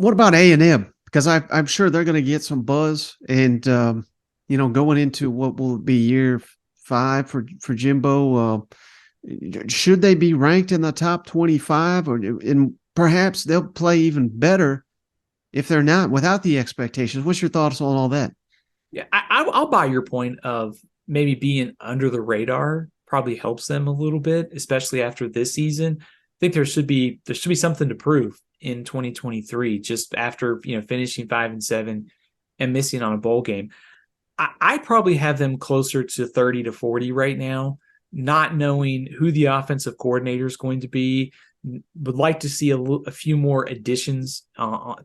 What about A&M? Because I'm sure they're going to get some buzz, and going into what will be year 5 for Jimbo. Should they be ranked in the top 25, and perhaps they'll play even better if they're not without the expectations? What's your thoughts on all that? Yeah, I'll buy your point of maybe being under the radar probably helps them a little bit, especially after this season. I think there should be something to prove in 2023, just after finishing 5-7 and missing on a bowl game. I probably have them closer to 30 to 40 right now, not knowing who the offensive coordinator is going to be. Would like to see a few more additions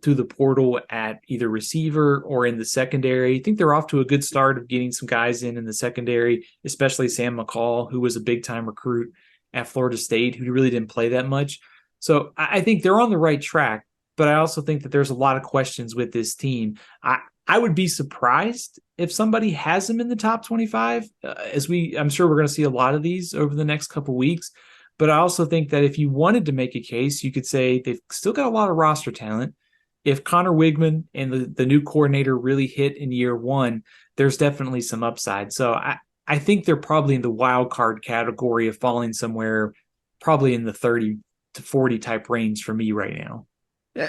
through the portal at either receiver or in the secondary. I think they're off to a good start of getting some guys in the secondary, especially Sam McCall, who was a big time recruit at Florida State, who really didn't play that much. So I think they're on the right track, but I also think that there's a lot of questions with this team. I would be surprised if somebody has them in the top 25, I'm sure we're going to see a lot of these over the next couple weeks. But I also think that if you wanted to make a case, you could say they've still got a lot of roster talent. If Connor Wigman and the new coordinator really hit in year 1, there's definitely some upside. So I think they're probably in the wild card category of falling somewhere probably in the 30 to 40 type range for me right now.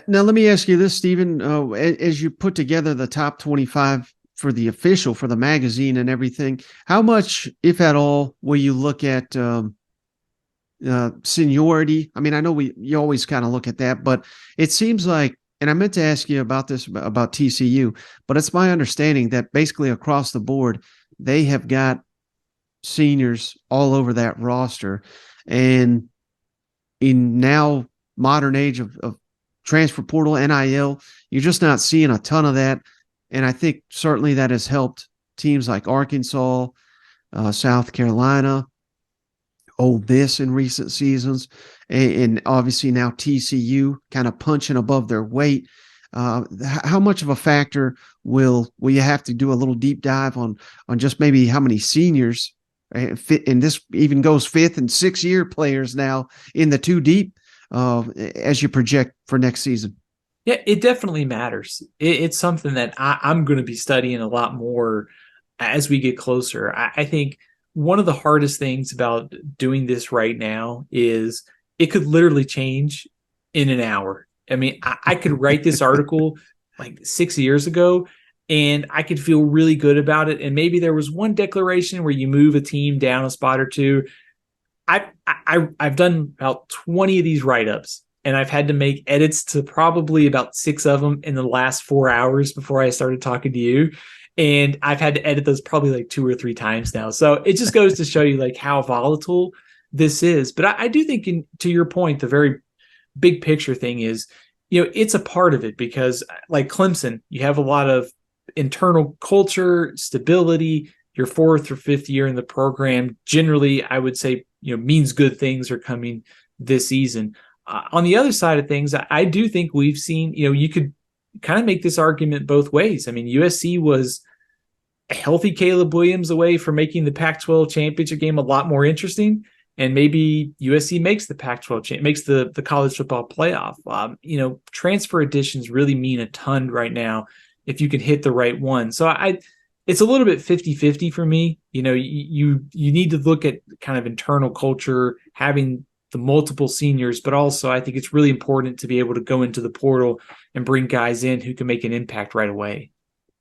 Now, let me ask you this, Stephen. As you put together the top 25 for the magazine and everything, how much, if at all, will you look at seniority? I mean, I know you always kind of look at that, but it seems like, and I meant to ask you about this about TCU, but it's my understanding that basically across the board, they have got seniors all over that roster. And in now modern age of transfer portal, NIL, you're just not seeing a ton of that. And I think certainly that has helped teams like Arkansas, South Carolina, Ole Miss in recent seasons, and obviously now TCU kind of punching above their weight. How much of a factor will you have to do a little deep dive on just maybe how many seniors fit, and this even goes 5th and 6th year players now in the 2 deep as you project for next season? Yeah, it definitely matters. It's something that I'm going to be studying a lot more as we get closer. I think one of the hardest things about doing this right now is it could literally change in an hour. I mean, I could write this article like 6 years ago and I could feel really good about it. And maybe there was one declaration where you move a team down a spot or two. I've done about 20 of these write-ups and I've had to make edits to probably about 6 of them in the last 4 hours before I started talking to you. And I've had to edit those probably like 2 or 3 times now. So it just goes to show you like how volatile this is. But I do think to your point, the very big picture thing is, it's a part of it because like Clemson, you have a lot of internal culture, stability. Your 4th or 5th year in the program, generally, I would say, means good things are coming this season. On the other side of things, I do think we've seen, you could kind of make this argument both ways. I mean, USC was a healthy Caleb Williams away from making the Pac-12 championship game a lot more interesting. And maybe USC makes the Pac-12 makes the college football playoff. Transfer additions really mean a ton right now if you can hit the right one. So it's a little bit 50-50 for me. You need to look at kind of internal culture, having the multiple seniors, but also I think it's really important to be able to go into the portal and bring guys in who can make an impact right away.